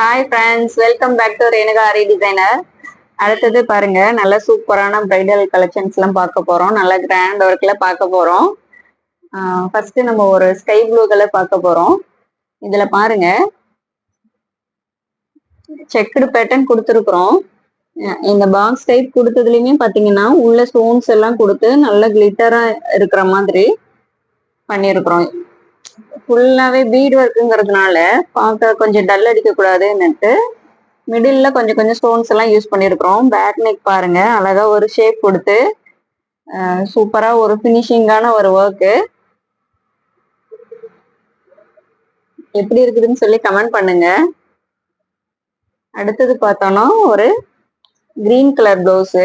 Hi friends, welcome back to Renuka Aari designer. அடுத்தது பாருங்க, நல்ல சூப்பரான பிரைடல் கலெக்ஷன்ஸ் எல்லாம் பார்க்க போறோம். நல்ல கிராண்ட் ஒர்க்ல பார்க்க போறோம். ஃபர்ஸ்ட் நம்ம ஒரு ஸ்கை ப்ளூ கலர் பார்க்க போறோம். இதுல பாருங்க, செக்குடு பேட்டர்ன் கொடுத்துருக்குறோம். இந்த பாக்ஸ் டைப் கொடுத்ததுலயுமே பாத்தீங்கன்னா உள்ள ஸ்டோன்ஸ் எல்லாம் கொடுத்து நல்ல கிளிட்டரா இருக்கிற மாதிரி பண்ணிருக்கிறோம். ஃபுல்லாவே பீட் ஒர்க்குங்கிறதுனால பார்க்க கொஞ்சம் டல் அடிக்க கூடாதுன்னுட்டு மிடில்ல கொஞ்சம் கொஞ்சம் ஸ்டோன்ஸ் எல்லாம் யூஸ் பண்ணிருக்கிறோம். பேக் நெக் பாருங்க, அழகா ஒரு ஷேப் கொடுத்து சூப்பரா ஒரு பினிஷிங்கான ஒரு ஒர்க்கு. எப்படி இருக்குதுன்னு சொல்லி கமெண்ட் பண்ணுங்க. அடுத்தது பார்த்தோம்னா ஒரு கிரீன் கலர் பிளவுஸ்.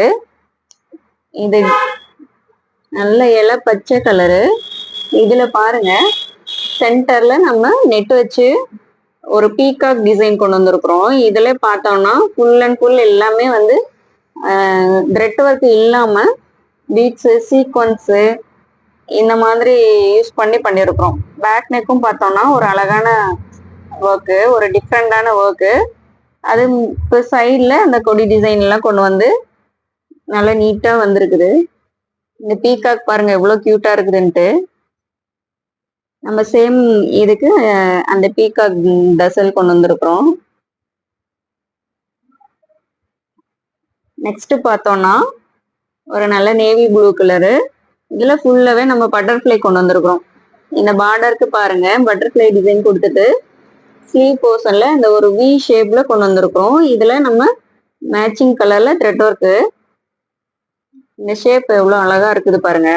இது நல்ல இலை பச்சை கலரு. இதுல பாருங்க, சென்டர்ல நம்ம நெட் வச்சு ஒரு பீகாக் டிசைன் கொண்டு வந்திருக்கிறோம். இதுல பார்த்தோம்னா ஃபுல் அண்ட் ஃபுல் எல்லாமே வந்து த்ரெட் ஒர்க் இல்லாம பீட்ஸு, சீக்வன்ஸு இந்த மாதிரி யூஸ் பண்ணி பண்ணியிருக்கிறோம். பேக் நெக்கும் பார்த்தோம்னா ஒரு அழகான ஒர்க்கு, ஒரு டிஃப்ரெண்டான ஒர்க்கு. அது இப்போ சைடில் அந்த கொடி டிசைன் எல்லாம் கொண்டு வந்து நல்லா நீட்டாக வந்திருக்குது. இந்த பீகாக் பாருங்க எவ்வளோ க்யூட்டாக இருக்குதுன்ட்டு. நம்ம சேம் இதுக்கு அந்த பீகாக் டசல் கொண்டு வந்திருக்கிறோம். நெக்ஸ்ட் பார்த்தோம்னா ஒரு நல்ல நேவி ப்ளூ கலரு. இதுல ஃபுல்லாவே நம்ம பட்டர்ஃப்ளை கொண்டு வந்திருக்கிறோம். இந்த பார்டருக்கு பாருங்க, பட்டர்ஃப்ளை டிசைன் கொடுத்துட்டு ஸ்லீவ் போர்ஷன்ல இந்த ஒரு வி ஷேப்ல கொண்டு வந்திருக்கிறோம். இதுல நம்ம மேட்சிங் கலர்ல த்ரெட் ஒர்க்கு. இந்த ஷேப் எவ்வளவு அழகா இருக்குது பாருங்க.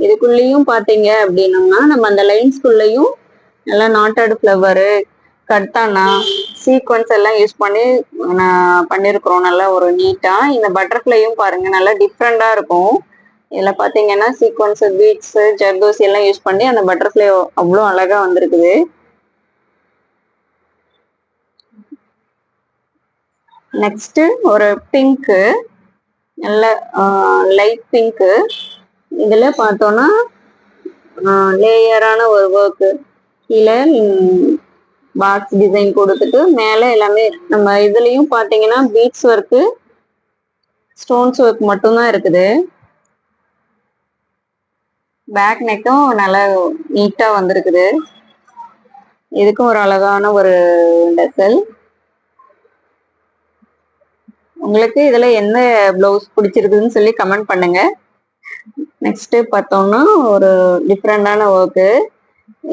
இதுக்குள்ளேயும் பாத்தீங்க அப்படின்னோம்னா நம்ம அந்த லைன்ஸ்குள்ளேயும் நல்லா நாட்டட் ஃப்ளவரு, கட்டானா, சீக்வன்ஸ் எல்லாம் யூஸ் பண்ணி பண்ணிருக்கிறோம். நல்லா ஒரு நீட்டா. இந்த பட்டர்ஃப்ளையும் பாருங்க நல்லா டிஃப்ரெண்டா இருக்கும். இதுல பாத்தீங்கன்னா சீக்வன்ஸ், பீட்ஸ், ஜர்தோசி எல்லாம் யூஸ் பண்ணி அந்த பட்டர்ஃப்ளை அவ்வளோ அழகா வந்திருக்குது. நெக்ஸ்ட் ஒரு பிங்க்கு, நல்ல லைட் பிங்க்கு. இதுல பார்த்தோம்னா லேயரான ஒரு ஒர்க்கு. கீழே பாக்ஸ் டிசைன் கொடுத்துட்டு மேலே எல்லாமே நம்ம இதுலயும் பாத்தீங்கன்னா பீட்ஸ் ஒர்க்கு, ஸ்டோன்ஸ் ஒர்க் மட்டும்தான் இருக்குது. பேக் நெக்கும் நல்லா நீட்டா வந்திருக்குது. இதுக்கும் ஒரு அழகான ஒரு டசல். உங்களுக்கு இதுல என்ன பிளவுஸ் பிடிச்சிருக்குதுன்னு சொல்லி கமெண்ட் பண்ணுங்க. நெக்ஸ்ட் பார்த்தோம்னா ஒரு டிஃப்ரெண்டான ஒர்க்கு.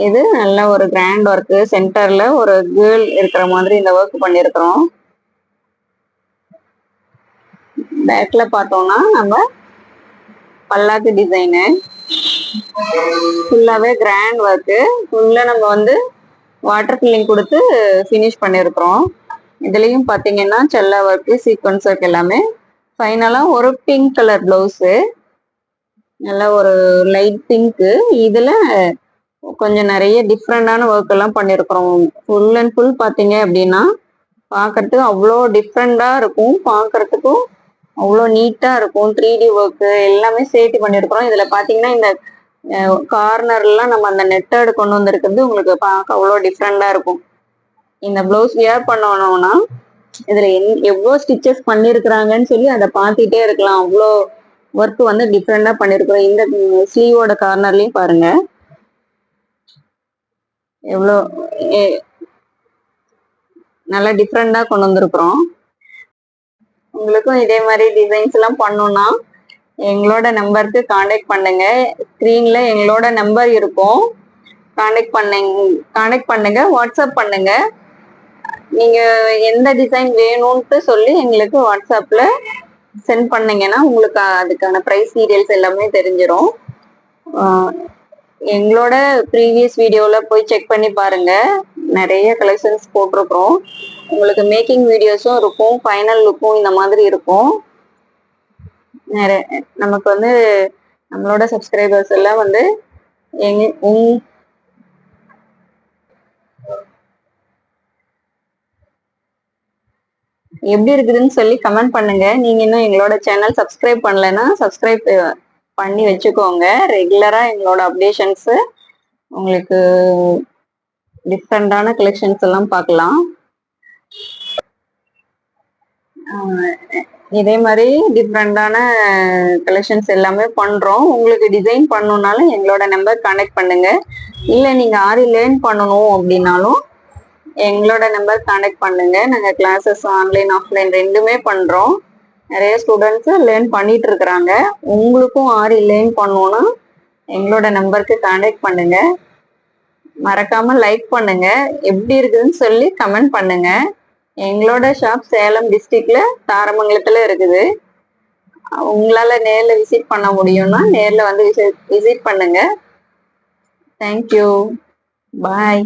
இது நல்ல ஒரு கிராண்ட் ஒர்க்கு. சென்டர்ல ஒரு கேர்ள் இருக்கிற மாதிரி இந்த ஒர்க் பண்ணிருக்கிறோம். பேக்ல பார்த்தோம்னா நம்ம பல்லாக்கு டிசைனு ஃபுல்லாவே கிராண்ட் ஒர்க்கு. ஃபுல்லா நம்ம வந்து வாட்டர் ஃபில்லிங் கொடுத்து ஃபினிஷ் பண்ணிருக்கிறோம். இதுலயும் பாத்தீங்கன்னா செல்ல ஒர்க்கு, சீக்வன்ஸ் ஒர்க் எல்லாமே. ஃபைனலா ஒரு பிங்க் கலர் பிளவுஸு, நல்ல ஒரு லைட் பிங்க்கு. இதுல கொஞ்சம் நிறைய டிஃப்ரெண்டான ஒர்க் எல்லாம் பண்ணிருக்கிறோம். ஃபுல் அண்ட் ஃபுல் பாத்தீங்க அப்படின்னா பார்க்கறதுக்கு அவ்வளோ டிஃப்ரெண்டா இருக்கும். பார்க்கறதுக்கும் அவ்வளோ நீட்டா இருக்கும். 3D ஒர்க்கு எல்லாமே சேர்த்து பண்ணிருக்கிறோம். இதுல பாத்தீங்கன்னா இந்த கார்னர்லாம் நம்ம அந்த நெட்டர்டு கொண்டு வந்திருக்கிறது உங்களுக்கு பார்க்க அவ்வளோ டிஃப்ரெண்டா இருக்கும். இந்த பிளவுஸ் வியர் பண்ணணும்னா இதுல எவ்வளோ ஸ்டிச்சஸ் பண்ணிருக்கிறாங்கன்னு சொல்லி அதை பார்த்துட்டே இருக்கலாம். அவ்வளோ ஒர்க் வந்து டிஃப்ரெண்டா பண்ணிருக்கிறோம். இந்த ஸ்லீவோட கார்னர்லயும் பாருங்க எவ்வளோ நல்லா டிஃப்ரெண்டா கொண்டு வந்திருக்கிறோம். உங்களுக்கும் இதே மாதிரி டிசைன்ஸ் எல்லாம் பண்ணணும்னா எங்களோட நம்பருக்கு காண்டாக்ட் பண்ணுங்க. ஸ்க்ரீன்ல எங்களோட நம்பர் இருக்கும். காண்டாக்ட் பண்ணுங்க, வாட்ஸ்அப் பண்ணுங்க. நீங்க எந்த டிசைன் வேணும்ட்டு சொல்லி எங்களுக்கு வாட்ஸ்அப்ல சென்ட் பண்ணீங்கன்னா உங்களுக்கு அதுக்கான ப்ரைஸ் டீடைல்ஸ் எல்லாமே தெரிஞ்சிடும். எங்களோட ப்ரீவியஸ் வீடியோல போய் செக் பண்ணி பாருங்க, நிறைய கலெக்ஷன்ஸ் போட்டிருக்கிறோம். உங்களுக்கு மேக்கிங் வீடியோஸும் இருக்கும், ஃபைனல் லுக்கும் இந்த மாதிரி இருக்கும். நமக்கு வந்து நம்மளோட சப்ஸ்கிரைபர்ஸ் எல்லாம் வந்து எப்படி இருக்குதுன்னு சொல்லி கமெண்ட் பண்ணுங்க. நீங்க இன்னும் எங்களோட சேனல் சப்ஸ்கிரைப் பண்ணலைன்னா சப்ஸ்கிரைப் பண்ணி வச்சுக்கோங்க. ரெகுலரா எங்களோட அப்டேஷன்ஸ் உங்களுக்கு டிஃப்ரெண்டான கலெக்ஷன்ஸ் எல்லாம் பார்க்கலாம். இதே மாதிரி டிஃப்ரெண்டான கலெக்ஷன்ஸ் எல்லாமே பண்றோம். உங்களுக்கு டிசைன் பண்ணணும்னாலும் எங்களோட நம்பர் கான்டாக்ட் பண்ணுங்க. இல்ல நீங்க ஆரி லேர்ன் பண்ணணும் அப்படின்னாலும் எங்களோட நம்பர் கான்டாக்ட் பண்ணுங்க. நாங்க கிளாஸஸ் ஆன்லைன் ஆஃப்லைன் ரெண்டுமே பண்றோம். நிறைய ஸ்டூடெண்ட்ஸ் லேர்ன் பண்ணிட்டு இருக்கிறாங்க. உங்களுக்கும் ஆரி லேர்ன் பண்ணணும்னா எங்களோட நம்பருக்கு கான்டாக்ட் பண்ணுங்க. மறக்காம லைக் பண்ணுங்க, எப்படி இருக்குதுன்னு சொல்லி கமெண்ட் பண்ணுங்க. எங்களோட ஷாப் சேலம் டிஸ்ட்ரிக்ட்ல தாரமங்கலத்துல இருக்குது. உங்களால நேர்ல விசிட் பண்ண முடியும்னா நேர்ல வந்து விசிட் பண்ணுங்க. தேங்க்யூ, பாய்.